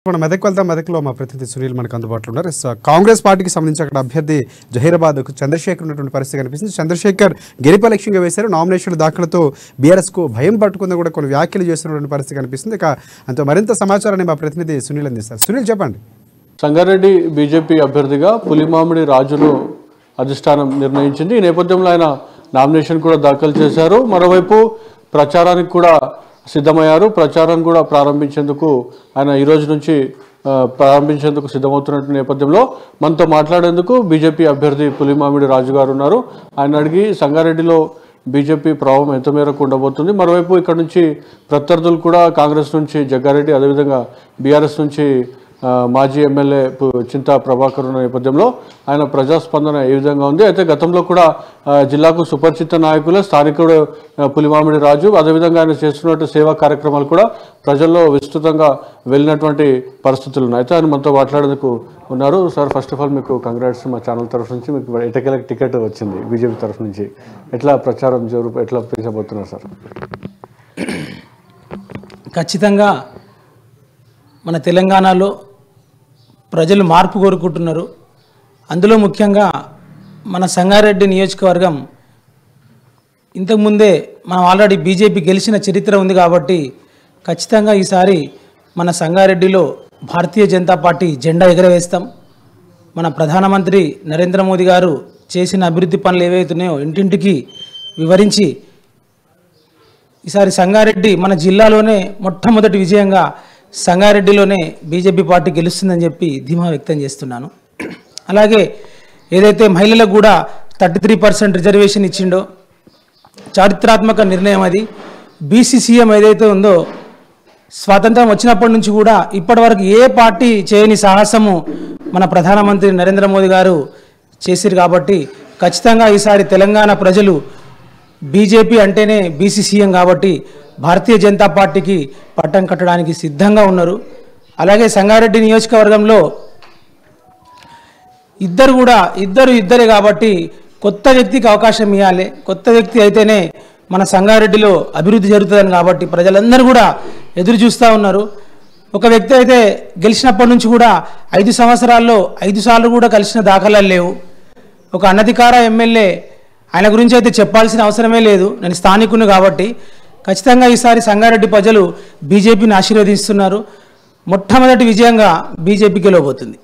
మన మెదక్ వెళ్తాం. మెదక్లో మా ప్రతినిధి సునీల్ మనకు అందుబాటులో ఉన్నారు. కాంగ్రెస్ పార్టీకి సంబంధించి అక్కడ అభ్యర్థి జహీరాబాద్కు చంద్రశేఖర్ ఉన్నటువంటి పరిస్థితి కనిపిస్తుంది. చంద్రశేఖర్ గెలుపు లక్ష్యంగా వేశారు. నామినేషన్ దాఖలతో బీఆర్ఎస్కు భయం పట్టుకుందని కూడా కొన్ని వ్యాఖ్యలు చేస్తున్నటువంటి పరిస్థితి కనిపిస్తుంది. ఇక అంత మరింత సమాచారాన్ని మా ప్రతినిధి సునీల్ అందిస్తారు. సునీల్ చెప్పండి. సంగారెడ్డి బీజేపీ అభ్యర్థిగా పులిమామిడి రాజును అధిష్టానం నిర్ణయించింది. ఈ నేపథ్యంలో ఆయన నామినేషన్ కూడా దాఖలు చేశారు. మరోవైపు ప్రచారానికి కూడా సిద్ధమయ్యారు. ప్రచారం కూడా ప్రారంభించేందుకు ఆయన ఈ రోజు నుంచి ప్రారంభించేందుకు సిద్ధమవుతున్న నేపథ్యంలో మనతో మాట్లాడేందుకు బీజేపీ అభ్యర్థి పులిమామిడి రాజు గారు ఉన్నారు. ఆయన అడిగి సంగారెడ్డిలో బీజేపీ ప్రభావం ఎంత మేరకు ఉండబోతుంది, మరోవైపు ఇక్కడ నుంచి ప్రత్యర్థులు కూడా కాంగ్రెస్ నుంచి జగ్గారెడ్డి, అదేవిధంగా బీఆర్ఎస్ నుంచి మాజీ ఎమ్మెల్యే చింతా ప్రభాకర్ ఉన్న నేపథ్యంలో ఆయన ప్రజాస్పందన ఏ విధంగా ఉంది, అయితే గతంలో కూడా జిల్లాకు సుపరిచిత నాయకులు స్థానికుడు పులిమామిడి రాజు, అదేవిధంగా ఆయన చేస్తున్నటువంటి సేవా కార్యక్రమాలు కూడా ప్రజల్లో విస్తృతంగా వెళ్ళినటువంటి పరిస్థితులు ఉన్నాయి. అయితే ఆయన మనతో మాట్లాడేందుకు ఉన్నారు. సార్, ఫస్ట్ ఆఫ్ ఆల్ మీకు కంగ్రాట్స్. మా ఛానల్ తరఫు నుంచి మీకు ఎటకెలకు టికెట్ వచ్చింది బీజేపీ తరఫు నుంచి. ఎట్లా ప్రచారం ఎట్లా పెంచబోతున్నారు సార్? ఖచ్చితంగా మన తెలంగాణలో ప్రజలు మార్పు కోరుకుంటున్నారు. అందులో ముఖ్యంగా మన సంగారెడ్డి నియోజకవర్గం ఇంతకుముందే మనం ఆల్రెడీ బీజేపీ గెలిచిన చరిత్ర ఉంది కాబట్టి ఖచ్చితంగా ఈసారి మన సంగారెడ్డిలో భారతీయ జనతా పార్టీ జెండా ఎగరవేస్తాం. మన ప్రధానమంత్రి నరేంద్ర మోదీ గారు చేసిన అభివృద్ధి పనులు ఏవైతున్నాయో ఇంటింటికి వివరించి ఈసారి సంగారెడ్డి మన జిల్లాలోనే మొట్టమొదటి విజయంగా సంగారెడ్డిలోనే బీజేపీ పార్టీ గెలుస్తుందని చెప్పి ధీమా వ్యక్తం చేస్తున్నాను. అలాగే ఏదైతే మహిళలకు కూడా 33% రిజర్వేషన్ ఇచ్చిండో చారిత్రాత్మక నిర్ణయం అది. బీసీసీఎం ఏదైతే ఉందో స్వాతంత్రం వచ్చినప్పటి నుంచి కూడా ఇప్పటివరకు ఏ పార్టీ చేయని సాహసము మన ప్రధానమంత్రి నరేంద్ర మోదీ గారు చేసిరు కాబట్టి ఖచ్చితంగా ఈసారి తెలంగాణ ప్రజలు బీజేపీ అంటేనే బీసీసీఎం కాబట్టి భారతీయ జనతా పార్టీకి పట్టం కట్టడానికి సిద్ధంగా ఉన్నారు. అలాగే సంగారెడ్డి నియోజకవర్గంలో ఇద్దరే కాబట్టి కొత్త వ్యక్తికి అవకాశం ఇవ్వాలి. కొత్త వ్యక్తి అయితేనే మన సంగారెడ్డిలో అభివృద్ధి జరుగుతుందని కాబట్టి ప్రజలందరూ కూడా ఎదురు చూస్తూ ఉన్నారు. ఒక వ్యక్తి అయితే గెలిచినప్పటి నుంచి కూడా 5 సంవత్సరాల్లో 5 సార్లు కూడా కలిసిన దాఖలాలు లేవు. ఒక అనధికార ఎమ్మెల్యే, ఆయన గురించి అయితే చెప్పాల్సిన అవసరమే లేదు. నేను స్థానికుని కాబట్టి ఖచ్చితంగా ఈసారి సంగారెడ్డి ప్రజలు బీజేపీని ఆశీర్వదిస్తున్నారు. మొట్టమొదటి విజయంగా బీజేపీ గెలవబోతుంది.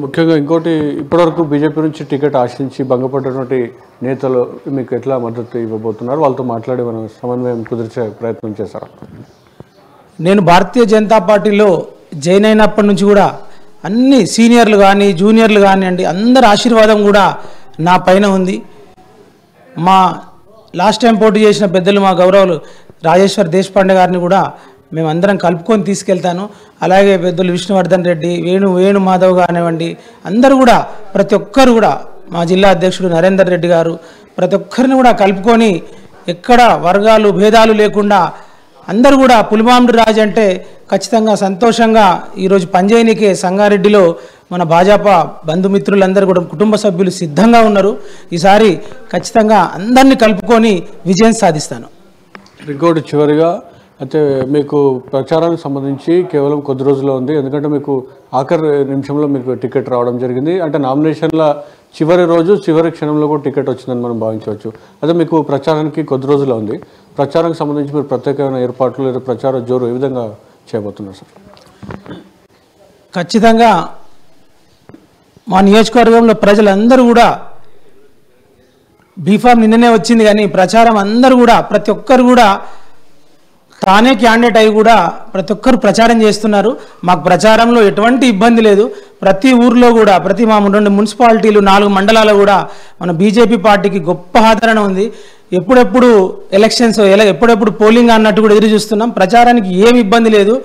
ముఖ్యంగా ఇంకోటి, ఇప్పటివరకు బీజేపీ నుంచి టికెట్ ఆశించి భంగపడినటువంటి నేతలు మీకు ఎట్లా మద్దతు ఇవ్వబోతున్నారు? వాళ్ళతో మాట్లాడి మనం సమన్వయం కుదిర్చే ప్రయత్నం చేశారా? నేను భారతీయ జనతా పార్టీలో జాయిన్ అయినప్పటి నుంచి కూడా అన్ని సీనియర్లు కానీ జూనియర్లు కానివ్వండి అందరి ఆశీర్వాదం కూడా నా పైన ఉంది. మా లాస్ట్ టైం పోటీ చేసిన పెద్దలు మా గౌరవులు రాజేశ్వర్ దేశపాండే గారిని కూడా మేమందరం కలుపుకొని తీసుకెళ్తాను. అలాగే పెద్దలు విష్ణువర్ధన్ రెడ్డి, వేణు మాధవ్ కానివ్వండి, అందరూ కూడా ప్రతి ఒక్కరు కూడా మా జిల్లా అధ్యక్షుడు నరేందర్ రెడ్డి గారు ప్రతి ఒక్కరిని కూడా కలుపుకొని ఎక్కడ వర్గాలు భేదాలు లేకుండా అందరూ కూడా పులిమామిడి రాజు అంటే ఖచ్చితంగా సంతోషంగా ఈరోజు పనిచేయనికే సంగారెడ్డిలో మన భాజపా బంధుమిత్రులందరూ కూడా కుటుంబ సభ్యులు సిద్ధంగా ఉన్నారు. ఈసారి ఖచ్చితంగా అందరినీ కలుపుకొని విజయం సాధిస్తాను. ఇంకోటి చివరిగా, అయితే మీకు ప్రచారానికి సంబంధించి కేవలం కొద్ది రోజుల్లో ఉంది, ఎందుకంటే మీకు ఆఖరి నిమిషంలో మీకు టికెట్ రావడం జరిగింది. అంటే నామినేషన్ల చివరి రోజు చివరి క్షణంలో కూడా టికెట్ వచ్చిందని మనం భావించవచ్చు. అదే మీకు ప్రచారానికి కొద్ది రోజుల్లో ఉంది. ప్రచారానికి సంబంధించి మీరు ప్రత్యేకమైన ఏర్పాట్లు లేదా ప్రచార జోరు ఏ విధంగా చేయబోతున్నారు సార్? ఖచ్చితంగా మా నియోజకవర్గంలో ప్రజలందరూ కూడా బీఫామ్ నిన్ననే వచ్చింది కానీ ప్రచారం అందరూ కూడా ప్రతి ఒక్కరు కూడా తానే క్యాండిడేట్ అయి కూడా ప్రతి ఒక్కరు ప్రచారం చేస్తున్నారు. మాకు ప్రచారంలో ఎటువంటి ఇబ్బంది లేదు. ప్రతి ఊర్లో కూడా మా 2 మున్సిపాలిటీలు 4 మండలాలు కూడా మన బీజేపీ పార్టీకి గొప్ప ఆదరణ ఉంది. ఎప్పుడెప్పుడు ఎలక్షన్స్ ఎప్పుడెప్పుడు పోలింగ్ అన్నట్టు కూడా ఎదురు చూస్తున్నాం. ప్రచారానికి ఏమి ఇబ్బంది లేదు.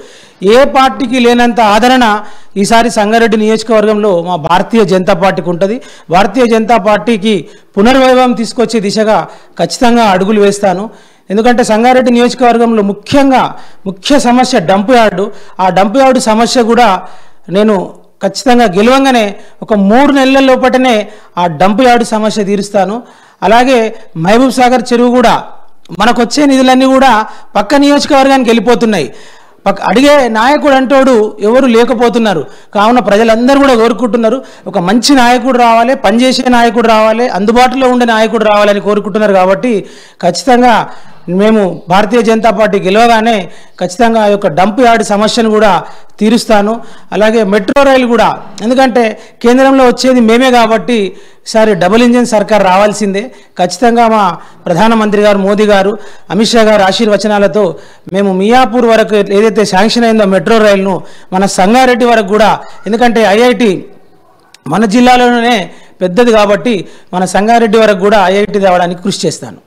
ఏ పార్టీకి లేనంత ఆదరణ ఈసారి సంగారెడ్డి నియోజకవర్గంలో మా భారతీయ జనతా పార్టీకి ఉంటుంది. భారతీయ జనతా పార్టీకి పునర్వైభవం తీసుకొచ్చే దిశగా ఖచ్చితంగా అడుగులు వేస్తాను. ఎందుకంటే సంగారెడ్డి నియోజకవర్గంలో ముఖ్య సమస్య డంప్ యార్డు. ఆ డంప్ యార్డు సమస్య కూడా నేను ఖచ్చితంగా గెలవంగానే ఒక 3 నెలల లోపటనే ఆ డంప్ యార్డు సమస్య తీరుస్తాను. అలాగే మహబూబ్ సాగర్ చెరువు కూడా మనకు వచ్చే నిధులన్నీ కూడా పక్క నియోజకవర్గానికి వెళ్ళిపోతున్నాయి. అడిగే నాయకుడు అంటోడు ఎవరు లేకపోతున్నారు. కావున ప్రజలందరూ కూడా కోరుకుంటున్నారు ఒక మంచి నాయకుడు రావాలి, పనిచేసే నాయకుడు రావాలి, అందుబాటులో ఉండే నాయకుడు రావాలని కోరుకుంటున్నారు. కాబట్టి ఖచ్చితంగా మేము భారతీయ జనతా పార్టీ గెలవగానే ఖచ్చితంగా ఆ యొక్క డంప్ యార్డ్ సమస్యను కూడా తీరుస్తాను. అలాగే మెట్రో రైలు కూడా, ఎందుకంటే కేంద్రంలో వచ్చేది మేమే కాబట్టి ఈసారి డబుల్ ఇంజిన్ సర్కార్ రావాల్సిందే. ఖచ్చితంగా మా ప్రధానమంత్రి గారు మోదీ గారు, అమిత్ షా గారు ఆశీర్వచనాలతో మేము మియాపూర్ వరకు ఏదైతే శాంక్షన్ అయిందో మెట్రో రైలును మన సంగారెడ్డి వరకు కూడా, ఎందుకంటే ఐఐటి మన జిల్లాలోనే పెద్దది కాబట్టి మన సంగారెడ్డి వరకు కూడా ఐఐటి తేవడానికి కృషి చేస్తాను.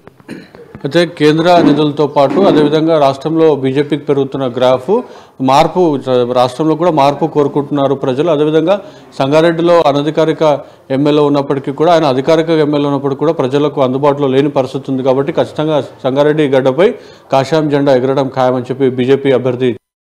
అయితే కేంద్ర నిధులతో పాటు అదేవిధంగా రాష్ట్రంలో బీజేపీకి పెరుగుతున్న మార్పు రాష్ట్రంలో కూడా మార్పు కోరుకుంటున్నారు ప్రజలు. అదేవిధంగా సంగారెడ్డిలో అనధికారిక ఎమ్మెల్యే ఉన్నప్పటికీ కూడా, ఆయన అధికారిక ఎమ్మెల్యే ఉన్నప్పటికీ కూడా ప్రజలకు అందుబాటులో లేని పరిస్థితి ఉంది. కాబట్టి ఖచ్చితంగా సంగారెడ్డి గడ్డపై కాషాయం జెండా ఎగరడం ఖాయమని చెప్పి బీజేపీ అభ్యర్థి